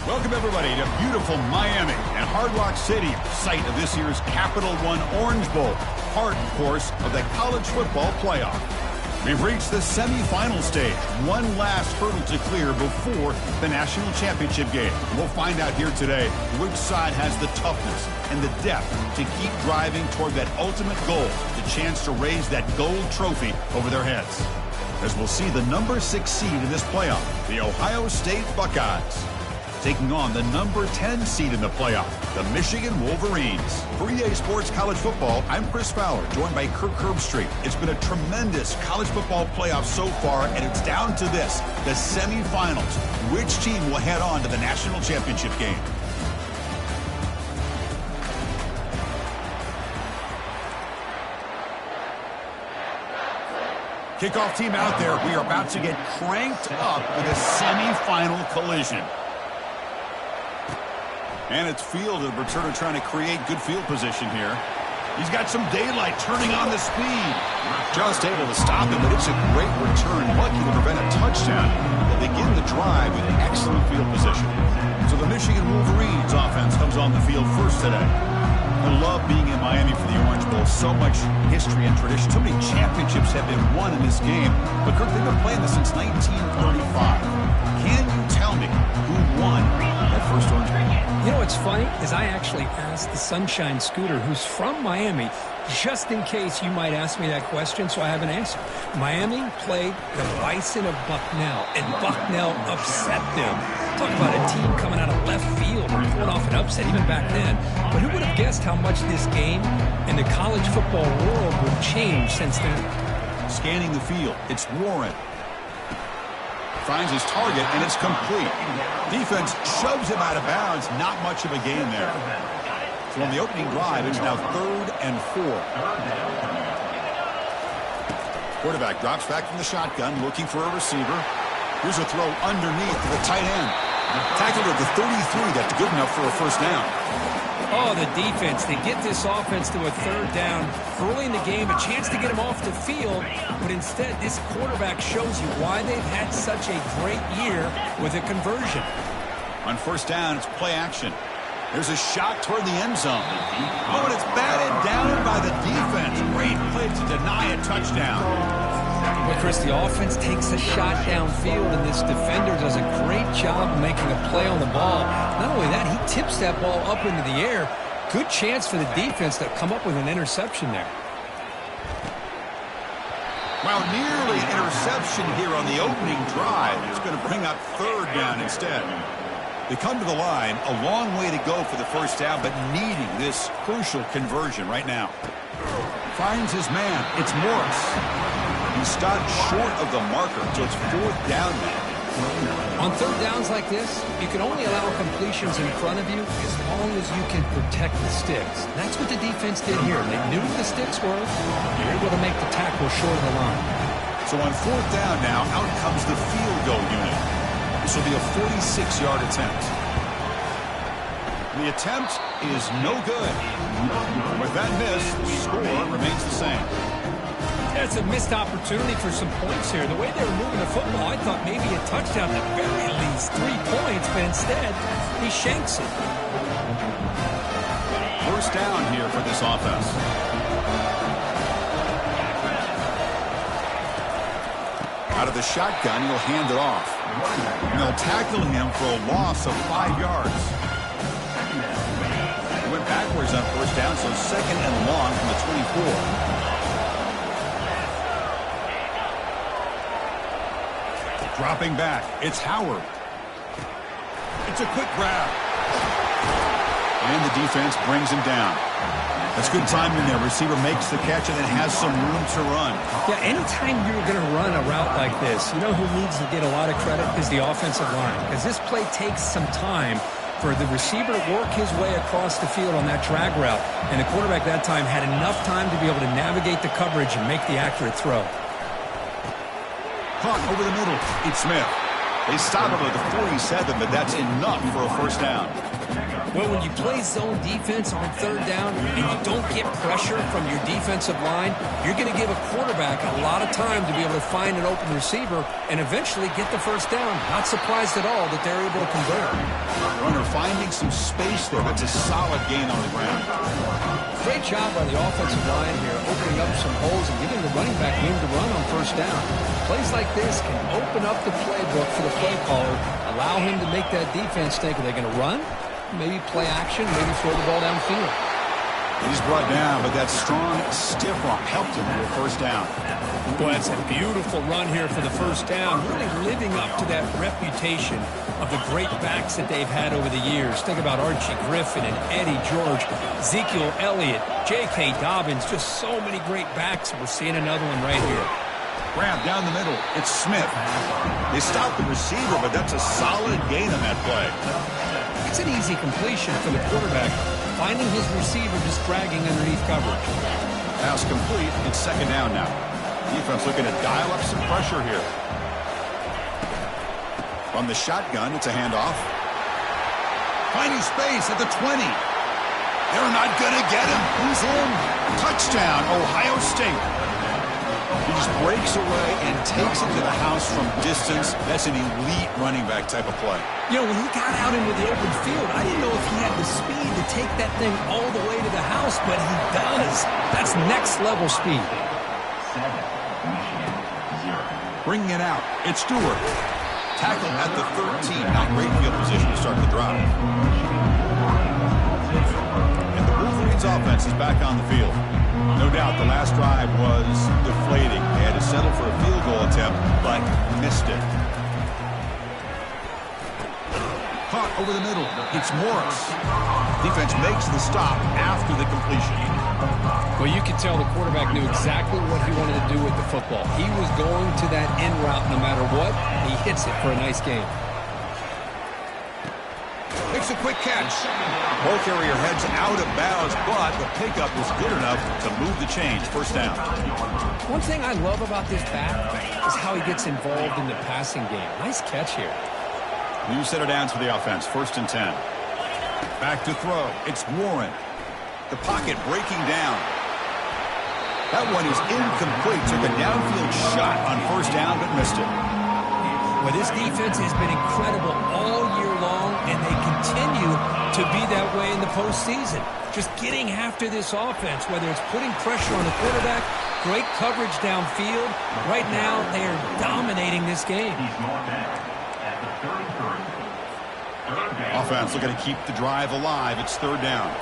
Welcome, everybody, to beautiful Miami and Hard Rock Stadium, site of this year's Capital One Orange Bowl, part, of course, of the college football playoff. We've reached the semifinal stage, one last hurdle to clear before the national championship game. We'll find out here today which side has the toughness and the depth to keep driving toward that ultimate goal, the chance to raise that gold trophy over their heads. As we'll see the number 6 seed in this playoff, the Ohio State Buckeyes, taking on the number 10 seed in the playoff, the Michigan Wolverines. For EA Sports College Football, I'm Chris Fowler, joined by Kirk Herbstreit. It's been a tremendous college football playoff so far, and it's down to this, the semifinals. Which team will head on to the national championship game? Kickoff team out there. We are about to get cranked up with a semifinal collision. And it's Field, the returner, trying to create good field position here. He's got some daylight, turning on the speed. Just able to stop him, but it's a great return. Lucky to prevent a touchdown. They'll begin the drive with excellent field position. So the Michigan Wolverines offense comes on the field first today. I love being in Miami for the Orange Bowl. So much history and tradition. So many championships have been won in this game. But, Kirk, they've been playing this since 1935. Can you tell me who won that first Orange Bowl? You know what's funny is I actually asked the Sunshine Scooter, who's from Miami, just in case you might ask me that question, so I have an answer. Miami played the Bison of Bucknell, and Bucknell upset them. Talk about a team coming out of left field or pulling off an upset even back then. But who would have guessed how much this game and the college football world would change since then? Scanning the field, it's Warren. Finds his target, and it's complete. Defense shoves him out of bounds. Not much of a gain there. So on the opening drive, it's now 3rd and 4. Quarterback drops back from the shotgun, looking for a receiver. Here's a throw underneath to the tight end. Tackled at the 33. That's good enough for a first down. Oh, the defense. They get this offense to a 3rd down early in the game, a chance to get him off the field, but instead this quarterback shows you why they've had such a great year with a conversion. On first down, it's play action. There's a shot toward the end zone. Oh, and it's batted down by the defense. Great play to deny a touchdown. Well, Chris, the offense takes a shot downfield, and this defender does a great job of making a play on the ball. Not only that, he tips that ball up into the air. Good chance for the defense to come up with an interception there. Well, nearly an interception here on the opening drive. It's going to bring up 3rd down instead. They come to the line, a long way to go for the first down, but needing this crucial conversion right now. Finds his man. It's Morris. He stopped short of the marker, so it's 4th down now. On 3rd downs like this, you can only allow completions in front of you as long as you can protect the sticks. That's what the defense did here. They knew who the sticks were. They were able to make the tackle short of the line. So on 4th down now, out comes the field goal unit. This will be a 46-yard attempt. The attempt is no good. With that miss, the score remains the same. That's a missed opportunity for some points here. The way they were moving the football, I thought maybe a touchdown at the very least, 3 points, but instead, he shanks it. First down here for this offense. Out of the shotgun, he'll hand it off. And they'll tackle him for a loss of 5 yards. He went backwards on first down, so 2nd and long from the 24. Dropping back, it's Howard. It's a quick grab. And the defense brings him down. That's good timing there. Receiver makes the catch and then has some room to run. Yeah, anytime you're going to run a route like this, you know who needs to get a lot of credit is the offensive line. Because this play takes some time for the receiver to work his way across the field on that drag route. And the quarterback that time had enough time to be able to navigate the coverage and make the accurate throw. Caught over the middle. It's Smith. They stop him at the 47, but that's enough for a first down. Well, when you play zone defense on third down and you don't get pressure from your defensive line, you're going to give a quarterback a lot of time to be able to find an open receiver and eventually get the first down. Not surprised at all that they're able to convert. Runner finding some space there. That's a solid gain on the ground. Great job by the offensive line here, opening up some holes and giving the running back room to run on first down. Plays like this can open up the playbook for the play caller, allow him to make that defense think, are they going to run? Maybe play action, maybe throw the ball downfield. He's brought down, but that strong, stiff arm helped him with a first down. Boy, that's a beautiful run here for the first down, really living up to that reputation of the great backs that they've had over the years. Think about Archie Griffin and Eddie George, Ezekiel Elliott, J.K. Dobbins, just so many great backs. We're seeing another one right here. Grab down the middle. It's Smith. They stopped the receiver, but that's a solid gain on that play. It's an easy completion for the quarterback, finding his receiver just dragging underneath coverage. Pass complete. It's second down now. Defense looking to dial up some pressure here. From the shotgun, it's a handoff. Finding space at the 20. They're not going to get him. He's in. Touchdown, Ohio State. He just breaks away and takes it to the house from distance. That's an elite running back type of play. You know, when he got out into the open field, I didn't know if he had the speed to take that thing all the way to the house, but he does. That's next-level speed. Bringing it out. It's Stewart. Tackle at the 13. Not great field position to start the drive. And the Wolverines offense is back on the field. No doubt the last drive was deflating. They had to settle for a field goal attempt, but missed it. Caught over the middle. It's Morris. Defense makes the stop after the completion. Well, you could tell the quarterback knew exactly what he wanted to do with the football. He was going to that in route no matter what. He hits it for a nice gain. Makes a quick catch. Ball carrier heads out of bounds, but the pickup was good enough to move the chains. First down. One thing I love about this back is how he gets involved in the passing game. Nice catch here. New setter down for the offense. First and 10. Back to throw. It's Warren. The pocket breaking down. That one is incomplete. Took a downfield shot on first down, but missed it. Well, this defense has been incredible all year long, and they continue to be that way in the postseason. Just getting after this offense, whether it's putting pressure on the quarterback, great coverage downfield. Right now, they are dominating this game. Offense looking to keep the drive alive. It's third down.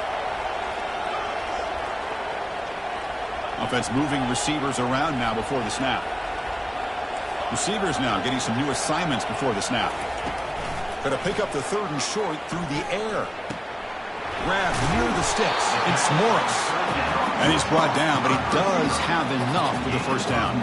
Offense moving receivers around now before the snap. Receivers now getting some new assignments before the snap. Going to pick up the third and short through the air. Grab near the sticks. It's Morris. And he's brought down, but he does have enough for the first down.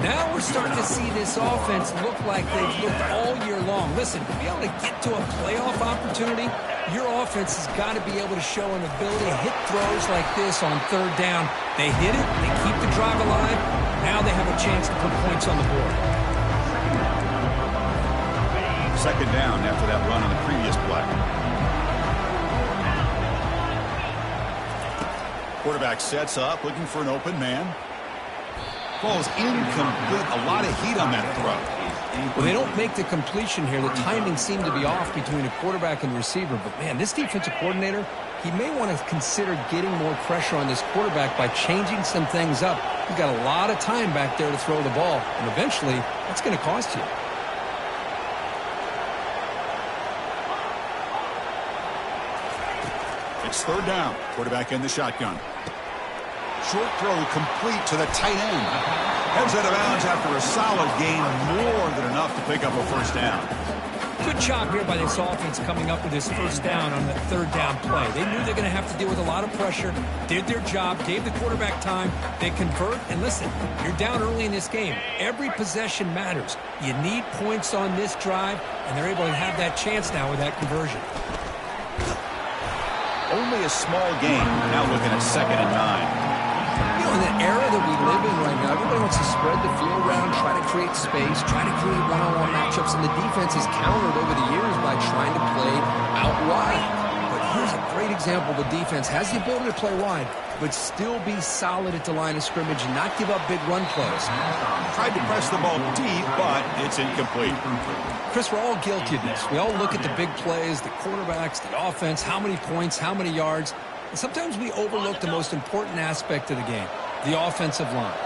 Now we're starting to see this offense look like they've looked all year long. Listen, to be able to get to a playoff opportunity, your offense has got to be able to show an ability to hit throws like this on third down. They hit it, they keep the drive alive. Now they have a chance to put points on the board. Second down after that run on the previous play. Quarterback sets up, looking for an open man. Ball's incomplete. A lot of heat on that throw. Well, they don't make the completion here. The timing seemed to be off between a quarterback and receiver. But, man, this defensive coordinator, he may want to consider getting more pressure on this quarterback by changing some things up. You've got a lot of time back there to throw the ball. And eventually, that's going to cost you. It's third down. Quarterback in the shotgun. Short throw complete to the tight end. Heads out of bounds after a solid gain, more than enough to pick up a first down. Good job here by this offense coming up with this first down on the third down play. They knew they're going to have to deal with a lot of pressure, did their job, gave the quarterback time. They convert, and listen, you're down early in this game. Every possession matters. You need points on this drive, and they're able to have that chance now with that conversion. Only a small gain. Now looking at second and 9. You know, in the era that we live in right now, everybody wants to spread the field around, try to create space, try to create one-on-one matchups, and the defense is countered over the years by trying to play out wide. example, the defense has the ability to play wide, but still be solid at the line of scrimmage and not give up big run plays. Tried to press the ball deep, but it's incomplete. Chris, we're all guilty of this. We all look at the big plays, the quarterbacks, the offense, how many points, how many yards. And sometimes we overlook the most important aspect of the game, the offensive line.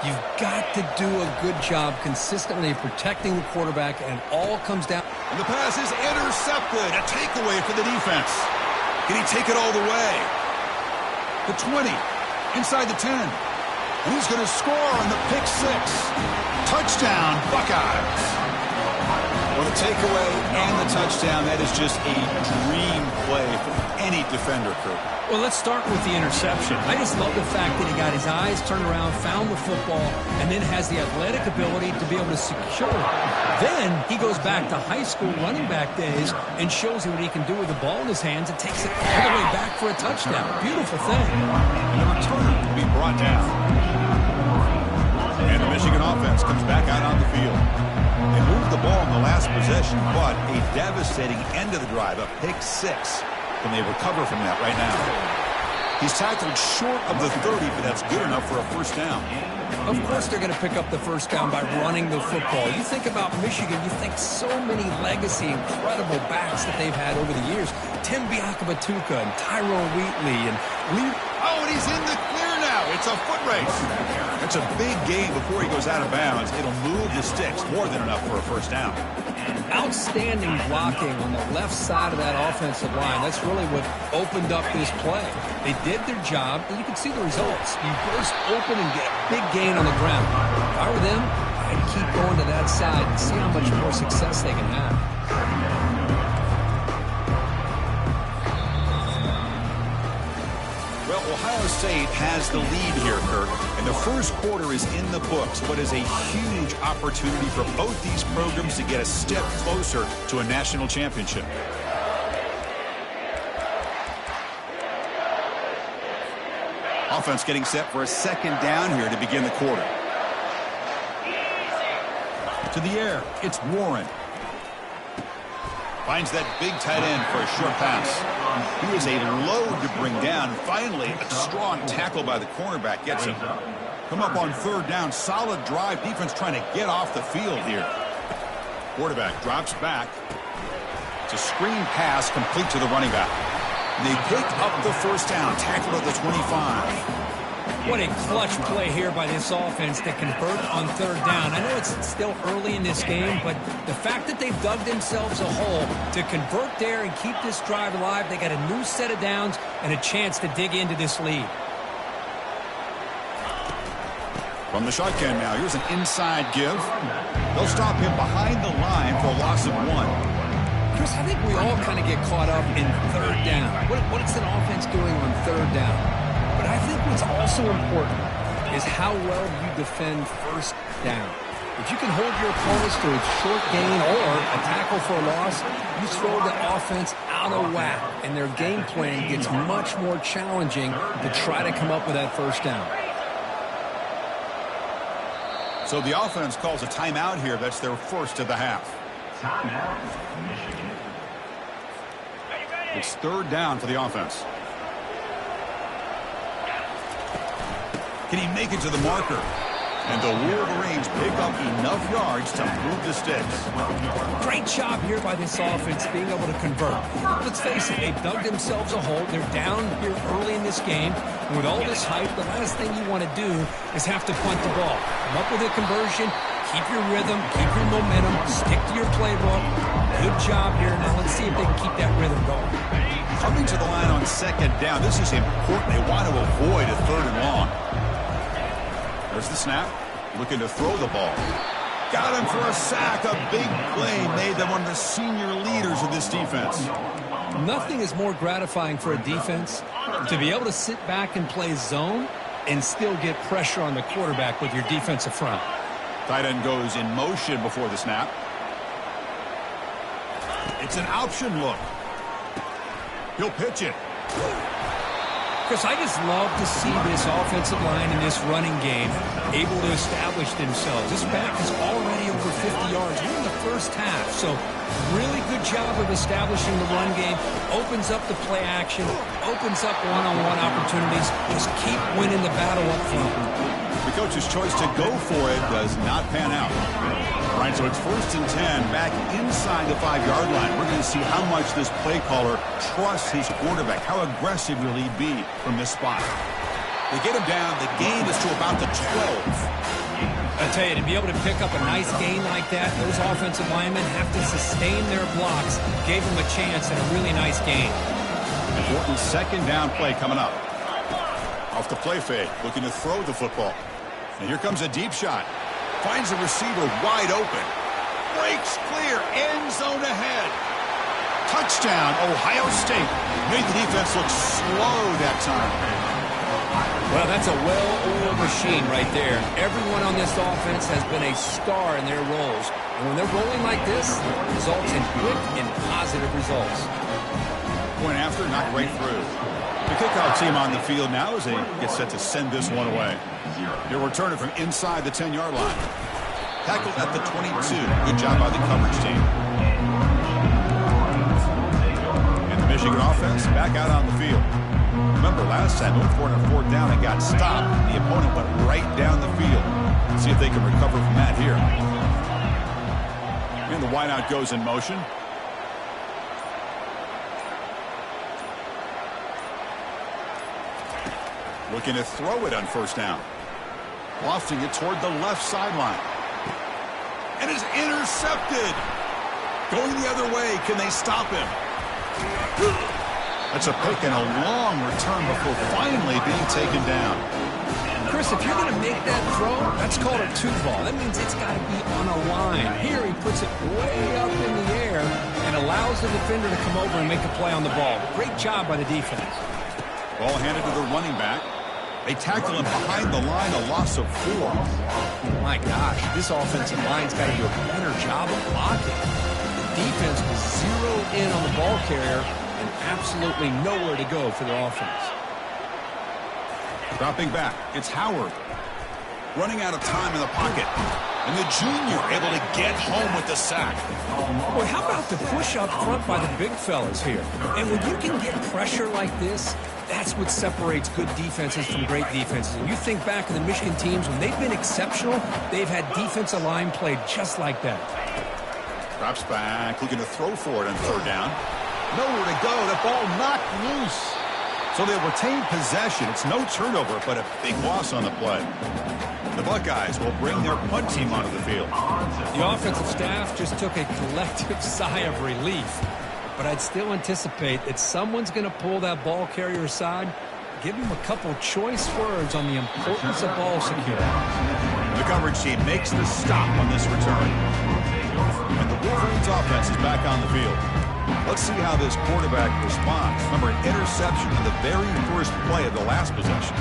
You've got to do a good job consistently protecting the quarterback, and it all comes down. And the pass is intercepted. A takeaway for the defense. Can he take it all the way? The 20, inside the 10. And he's going to score on the pick six. Touchdown, Buckeyes. Well, the takeaway and the touchdown, that is just a dream play for any defender, Kurt. Well, let's start with the interception. I just love the fact that he got his eyes turned around, found the football, and then has the athletic ability to be able to secure it. Then he goes back to high school running back days and shows you what he can do with the ball in his hands and takes it all the way back for a touchdown. Beautiful thing. And the return will be brought down. And the Michigan offense comes back out on the field. They moved the ball in the last possession, but a devastating end of the drive, a pick six. Can they recover from that right now? He's tackled short of the 30, but that's good enough for a first down. Of course they're going to pick up the first down by running the football. You think about Michigan, you think so many legacy, incredible backs that they've had over the years. Tim Biakabatuka and Tyrone Wheatley and Lee. Oh, and he's in the clear now. It's a foot race. It's a big gain before he goes out of bounds. It'll move the sticks more than enough for a first down. Outstanding blocking on the left side of that offensive line. That's really what opened up this play. They did their job, and you can see the results. You burst open and get a big gain on the ground. If I were them, I'd keep going to that side and see how much more success they can have. Well, Ohio State has the lead here, Kirk, and the first quarter is in the books. What is a huge opportunity for both these programs to get a step closer to a national championship. Offense getting set for a second down here to begin the quarter. To the air, it's Warren. Finds that big tight end for a short pass. He is a load to bring down. Finally, a strong tackle by the cornerback gets him. Come up on third down. Solid drive. Defense trying to get off the field here. Quarterback drops back. It's a screen pass complete to the running back. They pick up the first down. Tackle at the 25. What a clutch play here by this offense to convert on third down. I know it's still early in this game, but the fact that they've dug themselves a hole to convert there and keep this drive alive, they got a new set of downs and a chance to dig into this lead. From the shotgun now, here's an inside give. They'll stop him behind the line for a loss of 1. Chris, I think we all kind of get caught up in third down. What's an offense doing on third down? But I think what's also important is how well you defend first down. If you can hold your opponents to a short gain or a tackle for a loss, you throw the offense out of whack, and their game plan gets much more challenging to try to come up with that first down. So the offense calls a timeout here. That's their first of the half. Timeout, Michigan. It's third down for the offense. Can he make it to the marker? And the Wolverines pick up enough yards to move the sticks. Great job here by this offense being able to convert. Let's face it, they've dug themselves a hole. They're down here early in this game. And with all this hype, the last thing you want to do is have to punt the ball. Come up with a conversion, keep your rhythm, keep your momentum, stick to your playbook. Good job here. Now let's see if they can keep that rhythm going. Coming to the line on second down, this is important. They want to avoid a third and long. There's the snap. Looking to throw the ball. Got him for a sack. A big play made them one of the senior leaders of this defense. Nothing is more gratifying for a defense to be able to sit back and play zone and still get pressure on the quarterback with your defensive front. Tight end goes in motion before the snap. It's an option look. He'll pitch it. Chris, I just love to see this offensive line and this running game able to establish themselves. This back is already over 50 yards. We're in the first half, so really good job of establishing the run game. Opens up the play action, opens up one-on-one opportunities. Just keep winning the battle up front. The coach's choice to go for it does not pan out. All right, so it's 1st and 10 back inside the 5-yard line. We're going to see how much this play caller trusts his quarterback. How aggressive will he be from this spot? They get him down. The gain is to about the 12. I tell you, to be able to pick up a nice gain like that, those offensive linemen have to sustain their blocks. Gave him a chance at a really nice gain. Important 2nd down play coming up. Off the play fake, looking to throw the football. And here comes a deep shot. Finds the receiver wide open. Breaks clear. End zone ahead. Touchdown, Ohio State. Made the defense look slow that time. Well, that's a well-oiled machine right there. Everyone on this offense has been a star in their roles. And when they're rolling like this, it results in quick and positive results. Point after, not right through. The kickoff team on the field now as they get set to send this one away. They'll return it from inside the 10-yard line. Tackled at the 22. Good job by the coverage team. And the Michigan offense back out on the field. Remember, last time, going for it on 4th down, it got stopped. The opponent went right down the field. Let's see if they can recover from that here. And the wideout goes in motion. Looking to throw it on 1st down. Lofting it toward the left sideline. And is intercepted. Going the other way. Can they stop him? That's a pick and a long return before finally being taken down. Chris, if you're going to make that throw, that's called a 2-ball. That means it's got to be on a line. Here he puts it way up in the air and allows the defender to come over and make a play on the ball. Great job by the defense. Ball handed to the running back. They tackle him behind the line, a loss of 4. My gosh, this offensive line's got to do a better job of blocking. The defense was zeroed in on the ball carrier and absolutely nowhere to go for their offense. Dropping back, it's Howard. Running out of time in the pocket. And the junior able to get home with the sack. Boy, how about the push up front by the big fellas here? And when you can get pressure like this, that's what separates good defenses from great defenses. And you think back to the Michigan teams, when they've been exceptional, they've had defensive line played just like that. Drops back, looking to throw for it on 3rd down. Nowhere to go, the ball knocked loose. So they retain possession. It's no turnover, but a big loss on the play. The Buckeyes will bring their punt team onto the field. The offensive staff just took a collective sigh of relief. But I'd still anticipate that someone's going to pull that ball carrier aside, give him a couple choice words on the importance of ball security. The coverage team makes the stop on this return. And the Wolverines offense is back on the field. Let's see how this quarterback responds. Remember, an interception on the very first play of the last possession.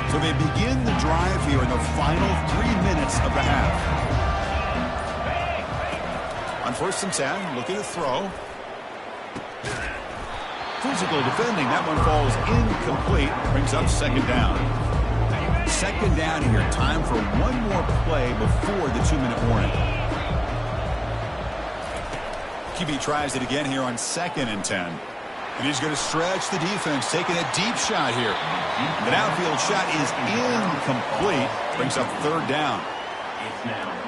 So they begin the drive here in the final 3 minutes of the half. On 1st and 10, looking to throw. Physical defending. That one falls incomplete. Brings up 2nd down. 2nd down here. Time for one more play before the 2-minute warning. QB tries it again here on 2nd and 10. And he's going to stretch the defense, taking a deep shot here. The downfield shot is incomplete. Brings up 3rd down.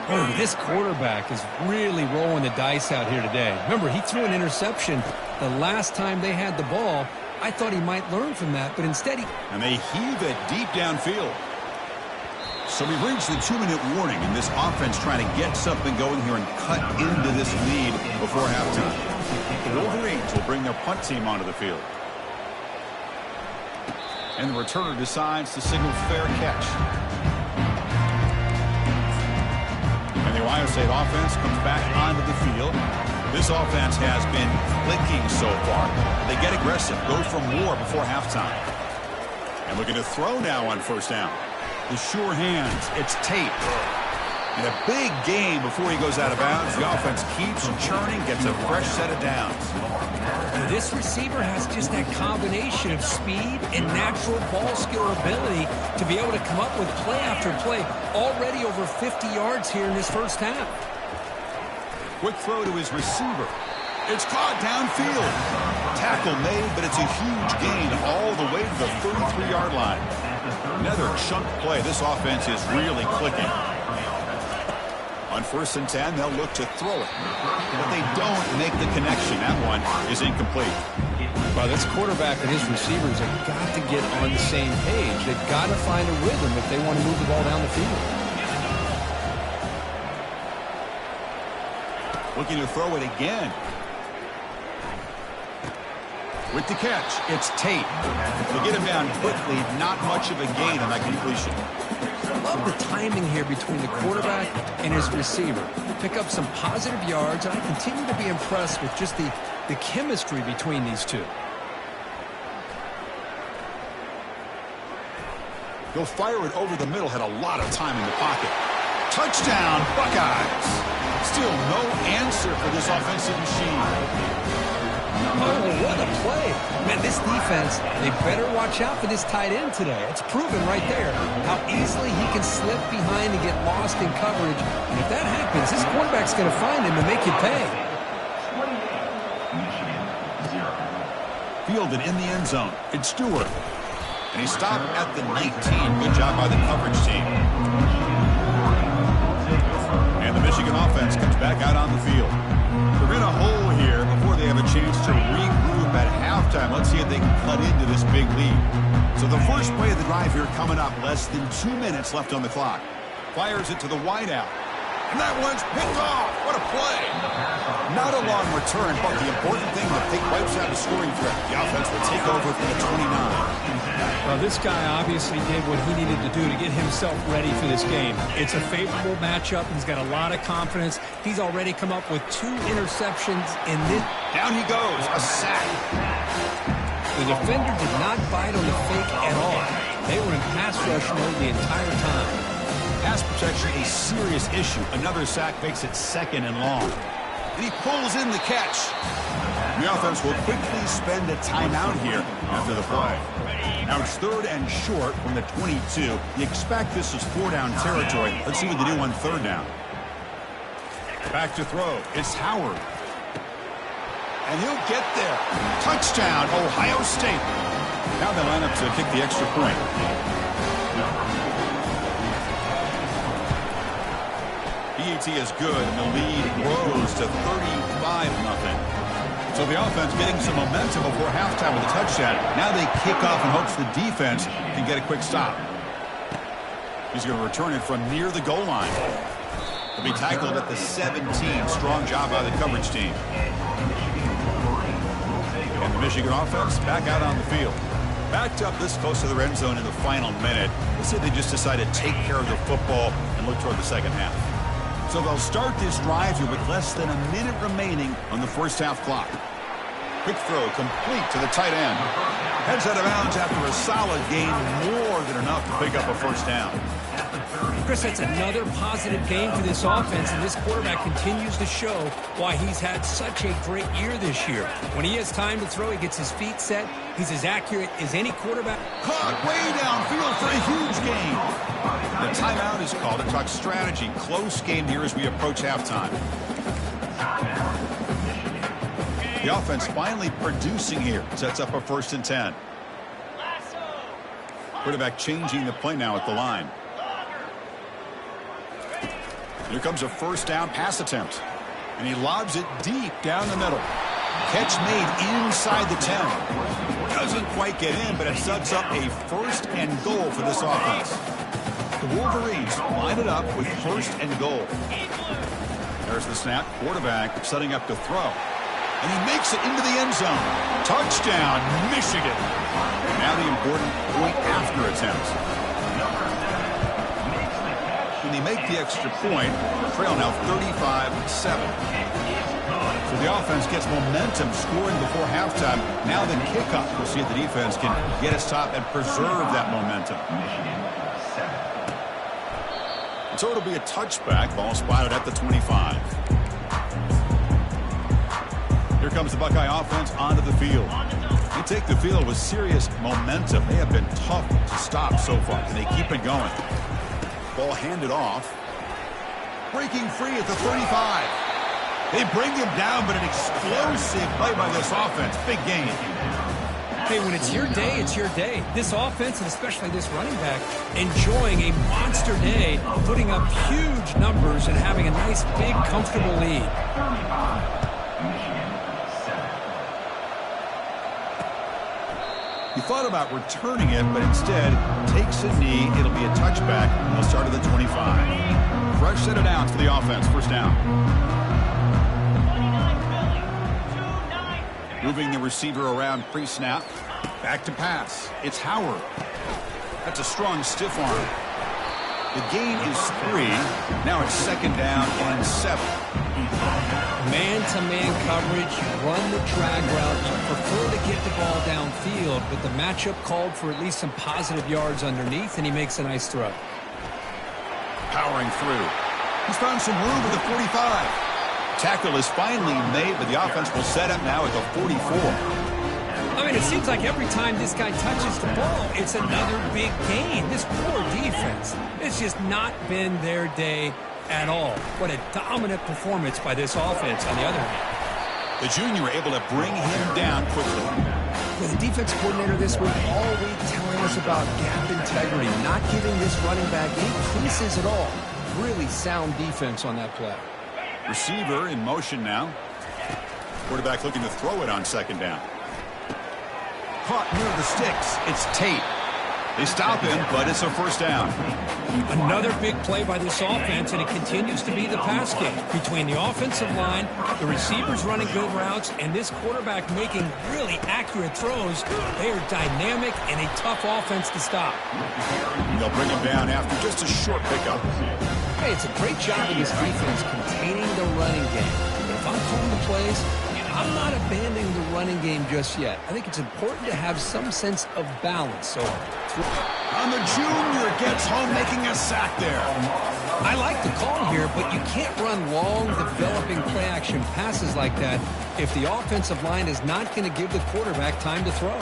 Oh, this quarterback is really rolling the dice out here today. Remember, he threw an interception the last time they had the ball. I thought he might learn from that, but instead he... And they heave it deep downfield. So we've reached the 2-minute warning, and this offense trying to get something going here and cut into this lead before halftime. The Wolverines will bring their punt team onto the field. And the returner decides to signal fair catch. And the Ohio State offense comes back onto the field. This offense has been clicking so far. They get aggressive, go for more before halftime. And looking to throw now on 1st down. The sure hands, it's Tate. And a big game before he goes out of bounds. The offense keeps churning, gets a fresh set of downs. Now, this receiver has just that combination of speed and natural ball skill ability to be able to come up with play after play. Already over 50 yards here in this first half. Quick throw to his receiver. It's caught downfield. Tackle made, but it's a huge gain all the way to the 33-yard line. Another chunk play. This offense is really clicking. On 1st and 10, they'll look to throw it. But they don't make the connection. That one is incomplete. Well, this quarterback and his receivers have got to get on the same page. They've got to find a rhythm if they want to move the ball down the field. Looking to throw it again. With the catch, it's Tate. To get him down quickly, not much of a gain on that completion. Love the timing here between the quarterback and his receiver. Pick up some positive yards, and I continue to be impressed with just the chemistry between these two. He'll fire it over the middle, had a lot of time in the pocket. Touchdown, Buckeyes. Still no answer for this offensive machine. Oh, what a play. Man, this defense, they better watch out for this tight end today. It's proven right there how easily he can slip behind and get lost in coverage. And if that happens, this quarterback's going to find him and make you pay. Fielded in the end zone. It's Stewart. And he stopped at the 19. Good job by the coverage team. And the Michigan offense comes back out on the field. They're in a hole here before they have a chance to regroup at halftime. Let's see if they can cut into this big lead. So the first play of the drive here coming up. Less than 2 minutes left on the clock. Fires it to the wideout. And that one's picked off. What a play. Not a long return, but the important thing, the pick wipes out a scoring threat. The offense will take over from the 29. Well, this guy obviously did what he needed to do to get himself ready for this game. It's a favorable matchup. He's got a lot of confidence. He's already come up with 2 interceptions in this. Down he goes. A sack. The defender did not bite on the fake at all. They were in pass rush mode the entire time. Pass protection a serious issue. Another sack makes it 2nd and long. And he pulls in the catch. The offense will quickly spend a timeout here after the play. Now it's 3rd and short from the 22. You expect this is 4-down territory. Let's see what they do on 3rd down. Back to throw. It's Howard. And he'll get there. Touchdown, Ohio State. Now they line up to kick the extra point. PAT is good, and the lead grows to 35-0. So the offense getting some momentum before halftime with a touchdown. Now they kick off in hopes the defense can get a quick stop. He's going to return it from near the goal line. He'll be tackled at the 17. Strong job by the coverage team. And the Michigan offense back out on the field. Backed up this close to the end zone in the final minute. Let's say they just decide to take care of the football and look toward the second half. So they'll start this drive here with less than a minute remaining on the first half clock. Quick throw complete to the tight end. Heads out of bounds after a solid gain, more than enough to pick up a first down. Chris, that's another positive game for this offense, and this quarterback continues to show why he's had such a great year this year. When he has time to throw, he gets his feet set. He's as accurate as any quarterback. Caught way downfield for a huge gain. The timeout is called to talk strategy. Close game here as we approach halftime. The offense finally producing here. Sets up a 1st and 10. Quarterback changing the play now at the line. Here comes a 1st down pass attempt. And he lobs it deep down the middle. Catch made inside the 10. Doesn't quite get in, but it sets up a 1st and goal for this offense. The Wolverines line it up with 1st and goal. There's the snap. Quarterback setting up to throw. And he makes it into the end zone. Touchdown, Michigan. Now the important point after attempt. When they make the extra point, trail now 35-7. So the offense gets momentum scoring before halftime. Now the kickoff. We'll see if the defense can get a stop and preserve that momentum. So it'll be a touchback. Ball spotted at the 25. Here comes the Buckeye offense onto the field. They take the field with serious momentum. They have been tough to stop so far, and they keep it going. Ball handed off. Breaking free at the 35. They bring him down, but an explosive play by this offense. Big gain. Hey, when it's your day, it's your day. This offense, and especially this running back, enjoying a monster day, putting up huge numbers and having a nice, big, comfortable lead. He thought about returning it, but instead takes a knee. It'll be a touchback. They'll start at the 25. Fresh set of downs for the offense. First down. Moving the receiver around pre-snap. Back to pass. It's Howard. That's a strong stiff arm. The gain is 3. Now it's second down and 7. Man-to-man coverage, you run the drag route, you prefer to get the ball downfield, but the matchup called for at least some positive yards underneath, and he makes a nice throw. Powering through. He's found some room at the 45. Tackle is finally made, but the offense will set up now at the 44. I mean, it seems like every time this guy touches the ball, it's another big gain. This poor defense, it's just not been their day at all. What a dominant performance by this offense on the other hand. The junior able to bring him down quickly. With the defense coordinator this week all week telling us about gap integrity, not giving this running back any pieces at all. Really sound defense on that play. Receiver in motion now. Quarterback looking to throw it on second down. Caught near the sticks. It's Tate. They stop him, but it's a first down. Another big play by this offense, and it continues to be the pass game. Between the offensive line, the receivers running good routes, and this quarterback making really accurate throws, they are dynamic and a tough offense to stop. They'll bring him down after just a short pickup. Hey, it's a great job of this defense containing the running game. But if I'm calling the plays, I'm not abandoning the running game just yet. I think it's important to have some sense of balance. So, on the junior gets home, making a sack there. I like the call here, but you can't run long, developing play-action passes like that if the offensive line is not going to give the quarterback time to throw.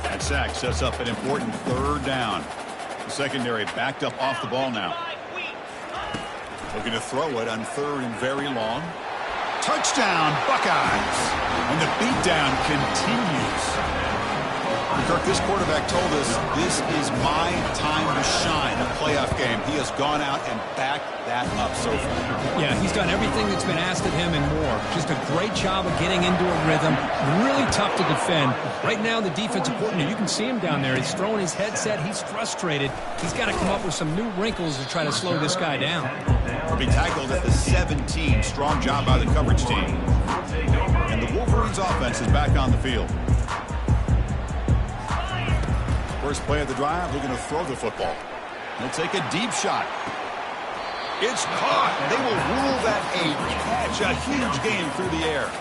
That sack sets up an important third down. The secondary backed up off the ball now. Looking to throw it on third and very long. Touchdown, Buckeyes. And the beatdown continues. Kirk, this quarterback told us this is my time to shine in a playoff game. He has gone out and backed that up so far. Yeah, he's done everything that's been asked of him and more. Just a great job of getting into a rhythm. Really tough to defend. Right now, the defensive coordinator, you can see him down there. He's throwing his headset. He's frustrated. He's got to come up with some new wrinkles to try to slow this guy down. He'll be tackled at the 17. Strong job by the coverage team. And the Wolverines offense is back on the field. First play of the drive, looking to throw the football. He'll take a deep shot. It's caught. They will rule that a catch. A huge gain through the air.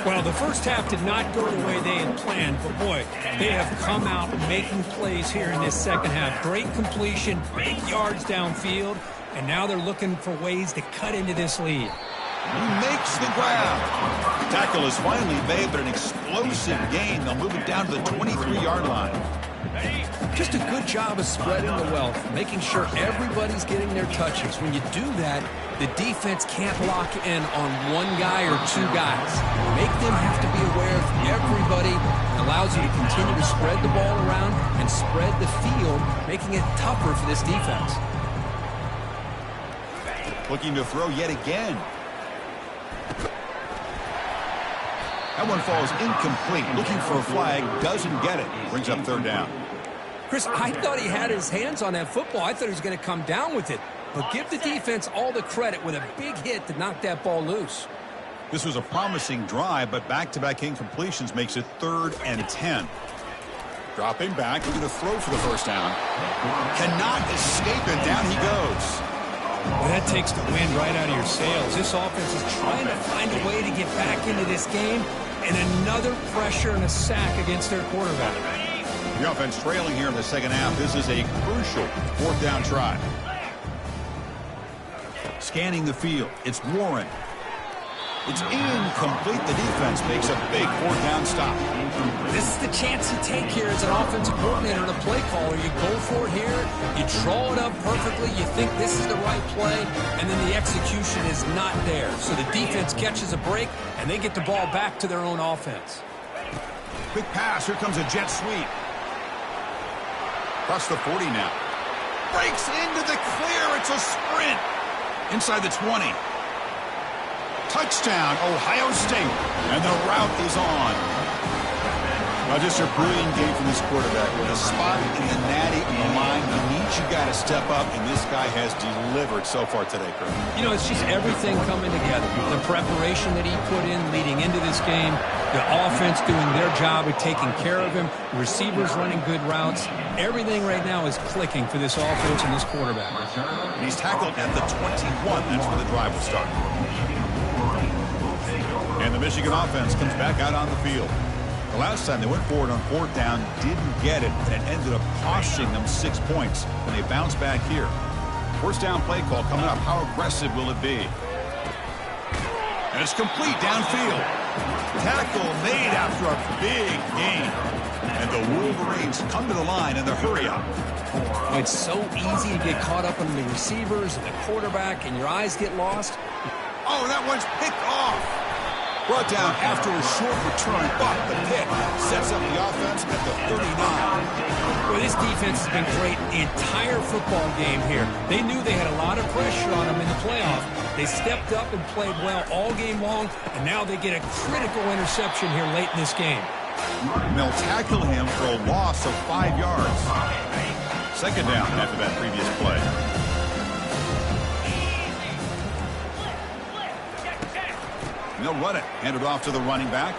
Well, the first half did not go the way they had planned, but boy, they have come out making plays here in this second half. Great completion, big yards downfield, and now they're looking for ways to cut into this lead. He makes the grab. Tackle is finally made, but an explosive gain. They'll move it down to the 23-yard line. Just a good job of spreading the wealth, making sure everybody's getting their touches. When you do that, the defense can't lock in on one guy or two guys. Make them have to be aware of everybody. It allows you to continue to spread the ball around and spread the field, making it tougher for this defense. Looking to throw yet again. That one falls incomplete. Looking for a flag, doesn't get it. Brings up third down. Chris, I thought he had his hands on that football. I thought he was going to come down with it. But give the defense all the credit with a big hit to knock that ball loose. This was a promising drive, but back-to-back incompletions makes it 3rd and 10. Dropping back, looking to throw for the first down. Cannot escape it. Down he goes. Well, that takes the wind right out of your sails. This offense is trying to find a way to get back into this game, and another pressure and a sack against their quarterback. The offense trailing here in the second half. This is a crucial 4th down try. Scanning the field. It's Warren. It's incomplete. The defense makes a big fourth down stop. This is the chance you take here as an offensive coordinator and a play caller. You go for it here. You draw it up perfectly. You think this is the right play, and then the execution is not there. So the defense catches a break, and they get the ball back to their own offense. Quick pass. Here comes a jet sweep. Across the 40 now. Breaks into the clear. It's a sprint. Inside the 20. Touchdown, Ohio State. And the route is on. Now just a brilliant game from this quarterback. With a spot in the natty on the line, he needs you got to step up, and this guy has delivered so far today, Kurt. You know, it's just everything coming together. The preparation that he put in leading into this game, the offense doing their job of taking care of him, receivers running good routes. Everything right now is clicking for this offense and this quarterback. And he's tackled at the 21. That's where the drive will start. And the Michigan offense comes back out on the field. The last time they went forward on fourth down, didn't get it, and it ended up costing them 6 points when they bounced back here. First down play call coming up. How aggressive will it be? And it's complete downfield. Tackle made after a big gain. And the Wolverines come to the line in the hurry up. It's so easy to get caught up on the receivers and the quarterback, and your eyes get lost. Oh, that one's picked off. Brought down after a short return, but the pick sets up the offense at the 39. Well, this defense has been great the entire football game here. They knew they had a lot of pressure on them in the playoff. They stepped up and played well all game long, and now they get a critical interception here late in this game. And they'll tackle him for a loss of 5 yards. Second down after that previous play. And they'll run it. Hand it off to the running back.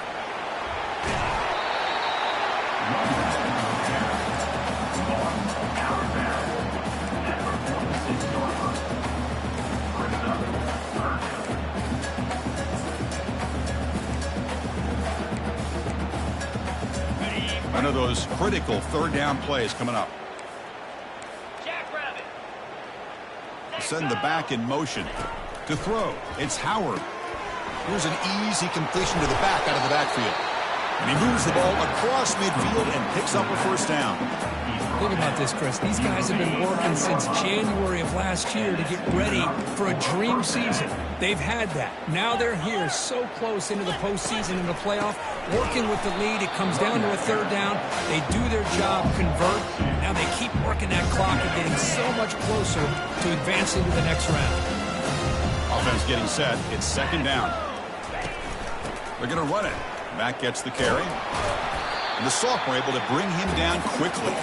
One of those critical third down plays coming up. Send the back in motion. To throw, it's Howard. Here's an easy completion to the back out of the backfield. And he moves the ball across midfield and picks up a first down. Think about this, Chris. These guys have been working since January of last year to get ready for a dream season. They've had that. Now they're here so close into the postseason and the playoff, working with the lead. It comes down to a third down. They do their job, convert. Now they keep working that clock and getting so much closer to advancing to the next round. Offense getting set. It's second down. They're going to run it. Mack gets the carry. And the sophomore able to bring him down quickly.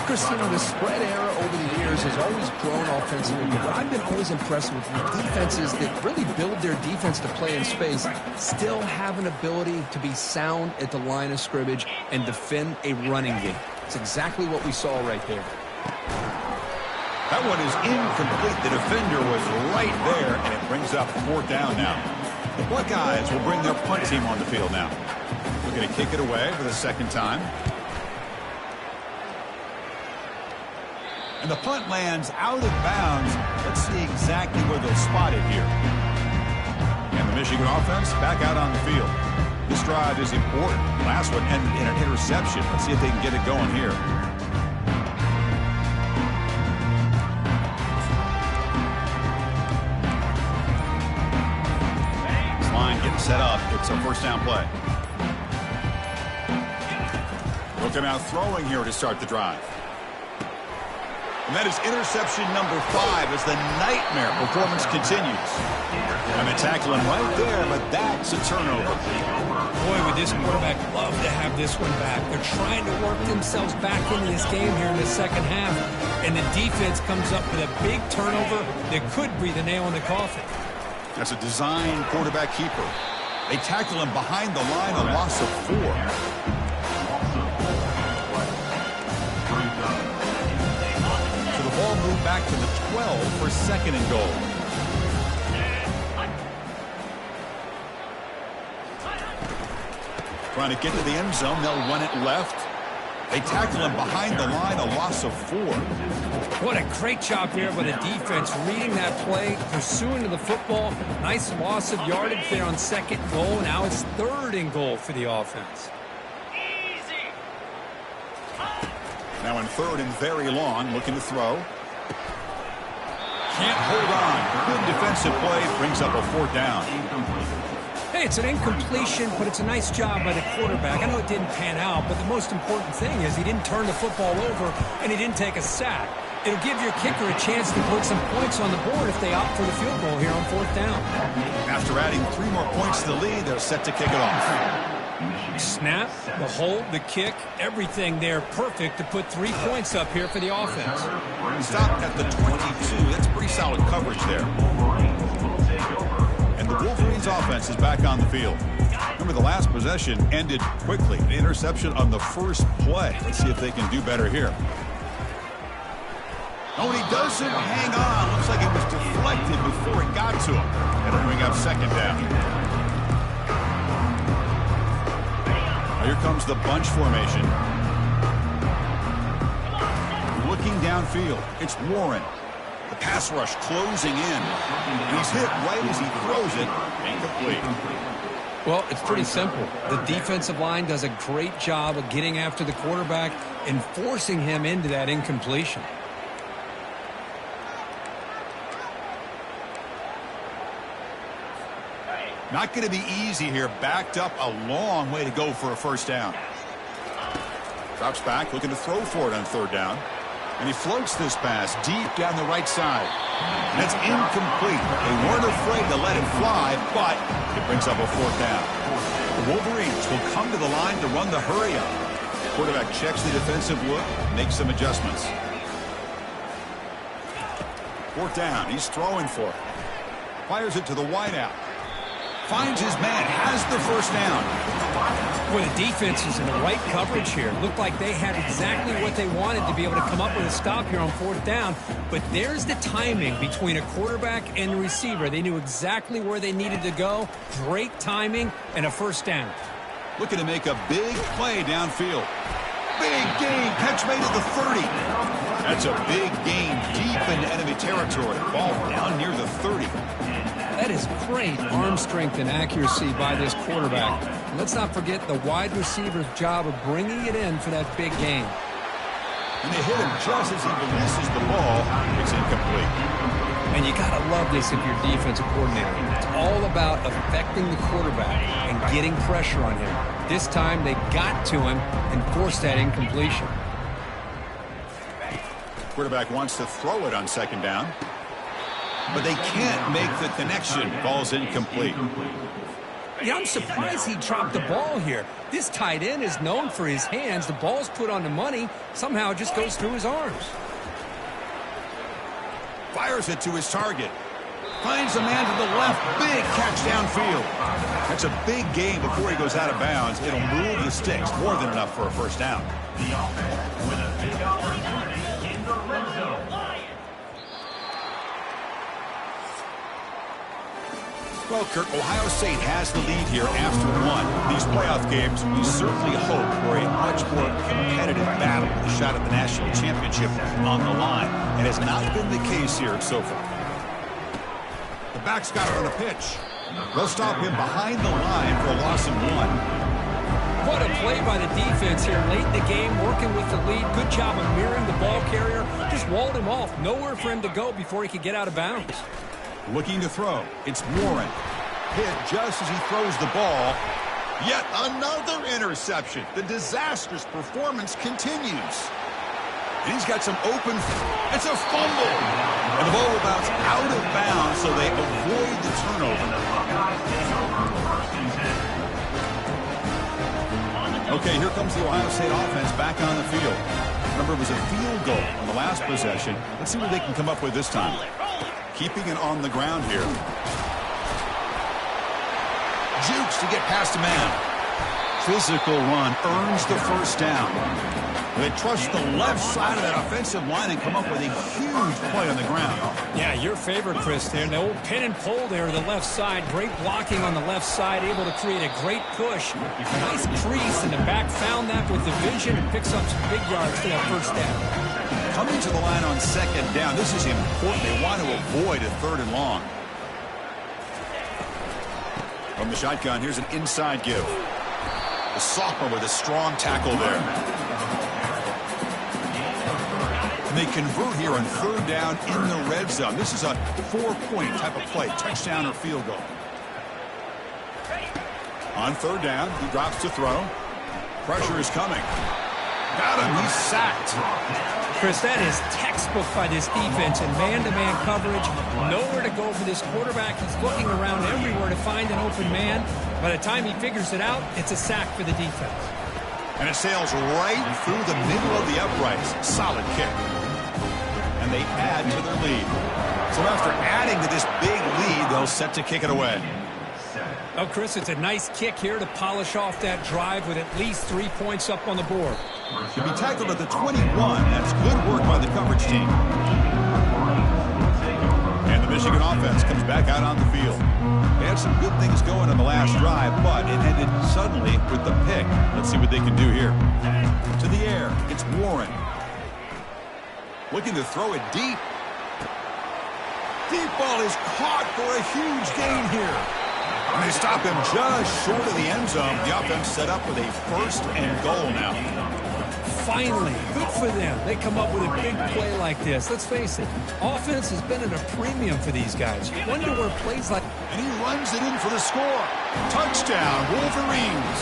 Chris, you know, the spread era over the years has always grown offensively, but I've been always impressed with defenses that really build their defense to play in space, still have an ability to be sound at the line of scrimmage and defend a running game. It's exactly what we saw right there. That one is incomplete. The defender was right there, and it brings up fourth down now. The Buckeyes will bring their punt team on the field now. We're going to kick it away for the second time. And the punt lands out of bounds. Let's see exactly where they'll spot it here. And the Michigan offense back out on the field. This drive is important. Last one ended in an interception. Let's see if they can get it going here. This line getting set up. It's a first down play. They'll come out throwing here to start the drive. And that is interception number 5 as the nightmare performance continues. And the tackling right there, but that's a turnover. Boy, would this quarterback love to have this one back. They're trying to work themselves back into this game here in the second half. And the defense comes up with a big turnover that could be the nail in the coffin. That's a design quarterback keeper. They tackle him behind the line, a loss of 4. Ball moved back to the 12 for second and goal. Trying to get to the end zone. They'll run it left. They tackle him behind the line, a loss of 4. What a great job here by the defense, reading that play, pursuing to the football. Nice loss of yardage there on second goal. Now it's third and goal for the offense. Now in third and very long, looking to throw. Can't hold on. Good defensive play, brings up a fourth down. Hey, it's an incompletion, but it's a nice job by the quarterback. I know it didn't pan out, but the most important thing is he didn't turn the football over and he didn't take a sack. It'll give your kicker a chance to put some points on the board if they opt for the field goal here on fourth down. After adding 3 more points to the lead, they're set to kick it off. Snap, the hold, the kick, everything there perfect to put 3 points up here for the offense. Stopped at the 22. That's pretty solid coverage there. And the Wolverines offense is back on the field. Remember, the last possession ended quickly. An interception on the first play. Let's see if they can do better here. Oh, and he doesn't hang on. Looks like it was deflected before it got to him. That'll bring up second down. Now here comes the bunch formation. Looking downfield, it's Warren. The pass rush closing in. And he's hit right as he throws it. Incomplete. Well, it's pretty simple. The defensive line does a great job of getting after the quarterback and forcing him into that incompletion. Not going to be easy here. Backed up a long way to go for a first down. Drops back, looking to throw for it on third down. And he floats this pass deep down the right side. And it's incomplete. They weren't afraid to let it fly, but it brings up a fourth down. The Wolverines will come to the line to run the hurry up. Quarterback checks the defensive look, makes some adjustments. Fourth down, he's throwing for it. Fires it to the wideout. Finds his man, has the first down. Well, the defense is in the right coverage here. Looked like they had exactly what they wanted to be able to come up with a stop here on fourth down. But there's the timing between a quarterback and the receiver. They knew exactly where they needed to go. Great timing and a first down. Looking to make a big play downfield. Big gain, catch made at the 30. That's a big gain deep into enemy territory. Ball down near the 30. That is great arm strength and accuracy by this quarterback. And let's not forget the wide receiver's job of bringing it in for that big gain. And they hit him just as he releases the ball. It's incomplete. And you got to love this if you're defensive coordinator. It's all about affecting the quarterback and getting pressure on him. This time they got to him and forced that incompletion. Quarterback wants to throw it on second down. But they can't make the connection. Ball's incomplete. Yeah, I'm surprised he dropped the ball here. This tight end is known for his hands. The ball's put on the money. Somehow it just goes through his arms. Fires it to his target. Finds a man to the left. Big catch downfield. That's a big gain before he goes out of bounds. It'll move the sticks. More than enough for a first down. The offense with a big opportunity in the red zone. Well, Kurt, Ohio State has the lead here after one. These playoff games, we certainly hope for a much more competitive battle, a shot at the national championship on the line. It has not been the case here so far. The back's got it on the pitch. They'll stop him behind the line for a loss of 1. What a play by the defense here late in the game, working with the lead. Good job of mirroring the ball carrier. Just walled him off. Nowhere for him to go before he could get out of bounds. Looking to throw. It's Warren. Hit just as he throws the ball. Yet another interception. The disastrous performance continues. And he's got some open. It's a fumble. And the ball will bounce out of bounds, so they avoid the turnover. Okay, here comes the Ohio State offense back on the field. Remember, it was a field goal on the last possession. Let's see what they can come up with this time. Keeping it on the ground here. Jukes to get past a man. Physical run earns the first down. They trust the left side of that offensive line and come up with a huge play on the ground. Yeah, your favorite, Chris, there. The old pin and pull there, the left side. Great blocking on the left side, able to create a great push. Nice crease, and the back found that with the vision and picks up some big yards for that first down. Coming to the line on second down. This is important. They want to avoid a 3rd and long. From the shotgun, here's an inside give. The sophomore with a strong tackle there. And they convert here on 3rd down in the red zone. This is a 4-point type of play, touchdown or field goal. On 3rd down, he drops to throw. Pressure is coming. Got him. He's sacked. Chris, that is textbook by this defense in man-to-man coverage. Nowhere to go for this quarterback. He's looking around everywhere to find an open man. By the time he figures it out, it's a sack for the defense. And it sails right through the middle of the uprights. Solid kick. And they add to their lead. So after adding to this big lead, they'll set to kick it away. Oh, Chris, it's a nice kick here to polish off that drive with at least 3 points up on the board. To be tackled at the 21, that's good work by the coverage team. And the Michigan offense comes back out on the field. They had some good things going on the last drive, but it ended suddenly with the pick. Let's see what they can do here. To the air, it's Warren. Looking to throw it deep. Deep ball is caught for a huge gain here. And they stop him just short of the end zone. The offense set up with a 1st and goal now. Finally, good for them. They come up with a big play like this. Let's face it, offense has been at a premium for these guys. You wonder where plays like... And he runs it in for the score. Touchdown, Wolverines.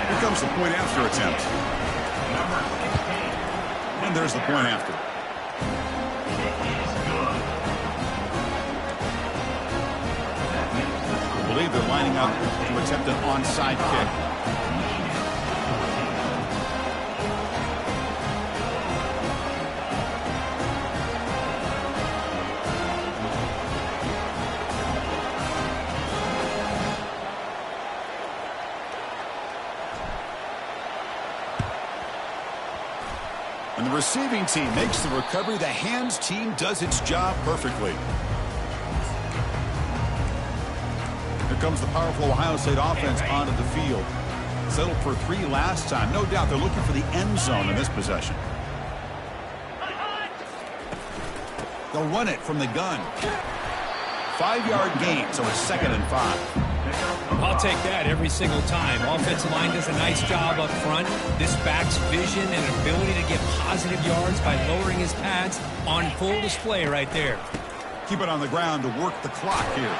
Here comes the point after attempt. And there's the point after. I believe they're lining up to attempt an onside kick. And the receiving team makes the recovery. The hands team does its job perfectly. Here comes the powerful Ohio State offense onto the field. Settled for 3 last time. No doubt they're looking for the end zone in this possession. They'll run it from the gun. 5-yard gain, so it's 2nd and 5. I'll take that every single time. Offensive line does a nice job up front. This back's vision and ability to get positive yards by lowering his pads on full display right there. Keep it on the ground to work the clock here.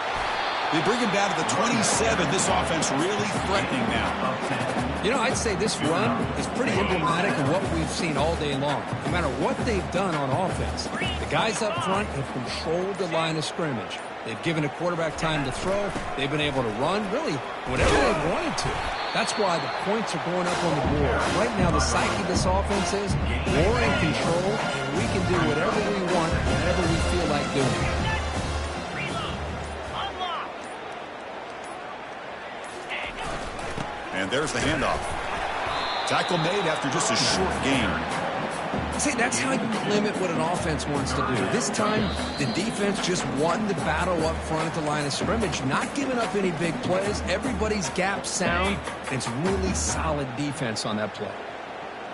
They bring him down to the 27. This offense really threatening now. You know, I'd say this run is pretty emblematic of what we've seen all day long. No matter what they've done on offense, the guys up front have controlled the line of scrimmage. They've given a quarterback time to throw. They've been able to run, really, whatever they've wanted to. That's why the points are going up on the board. Right now, the psyche of this offense is we're in control, and we can do whatever we want, whenever we feel like doing. And there's the handoff. Tackle made after just a short gain. See, that's how you limit what an offense wants to do. This time, the defense just won the battle up front at the line of scrimmage, not giving up any big plays. Everybody's gap sound. It's really solid defense on that play.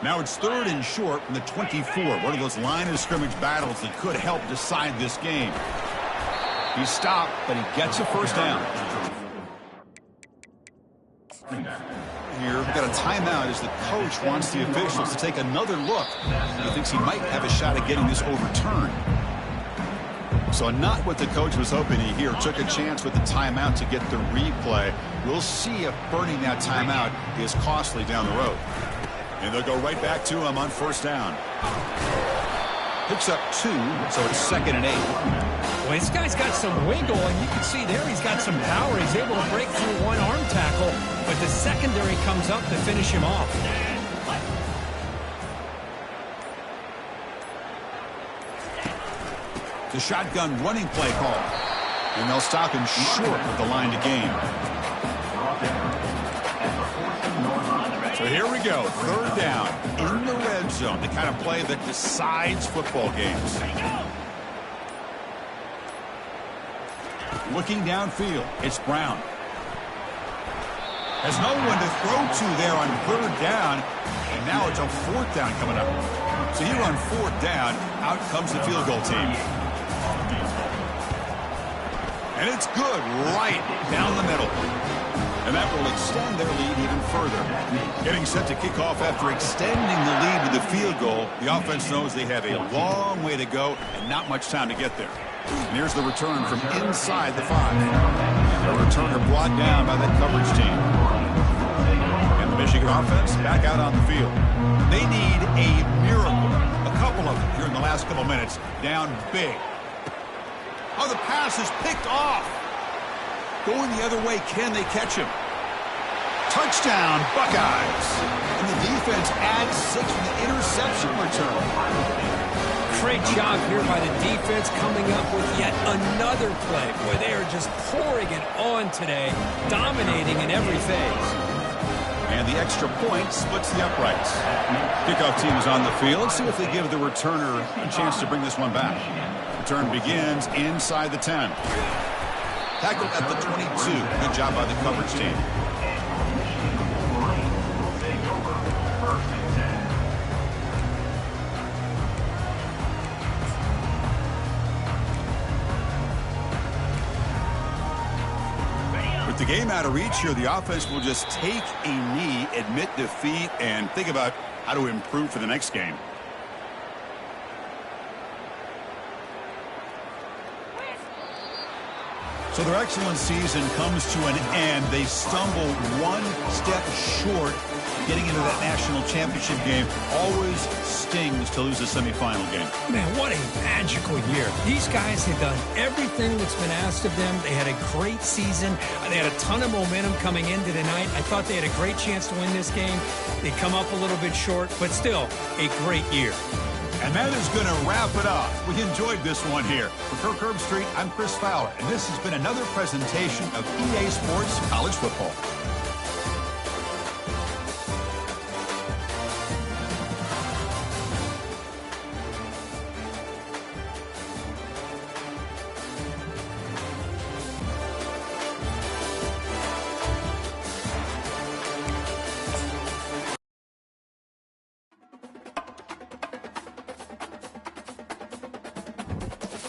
Now it's 3rd and short from the 24. One of those line of scrimmage battles that could help decide this game. He's stopped, but he gets a 1st down. Here, we've got a timeout as the coach wants the officials to take another look. He thinks he might have a shot at getting this overturned. So not what the coach was hoping to hear. Took a chance with the timeout to get the replay. We'll see if burning that timeout is costly down the road. And they'll go right back to him on 1st down. Picks up 2, so it's 2nd and 8. Well, this guy's got some wiggle, and you can see there he's got some power. He's able to break through one arm tackle, but the secondary comes up to finish him off. The shotgun running play call. And they'll stop him short of the line to gain. So here we go. 3rd down in the red zone. The kind of play that decides football games. Looking downfield, it's Brown. Has no one to throw to there on 3rd down. And now it's a 4th down coming up. So here on 4th down, out comes the field goal team. And it's good right down the middle. And that will extend their lead even further. Getting set to kick off after extending the lead with the field goal, the offense knows they have a long way to go and not much time to get there. And here's the return from inside the 5. A returner brought down by that coverage team. And the Michigan offense back out on the field. They need a miracle. A couple of them here in the last couple minutes. Down big. Oh, the pass is picked off. Going the other way, can they catch him? Touchdown, Buckeyes. And the defense adds 6 with the interception return. Great job here by the defense coming up with yet another play. Boy, they are just pouring it on today, dominating in every phase. And the extra point splits the uprights. Kickoff team is on the field. See if they give the returner a chance to bring this one back. Return begins inside the 10. Tackled at the 22. Good job by the coverage team. With the game out of reach here, the offense will just take a knee, admit defeat, and think about how to improve for the next game. So their excellent season comes to an end. They stumble one step short getting into that national championship game. Always stings to lose a semifinal game. Man, what a magical year. These guys have done everything that's been asked of them. They had a great season. They had a ton of momentum coming into tonight. I thought they had a great chance to win this game. They come up a little bit short, but still a great year. And that is going to wrap it up. We enjoyed this one here. For Kirk Herbstreit, I'm Chris Fowler, and this has been another presentation of EA Sports College Football.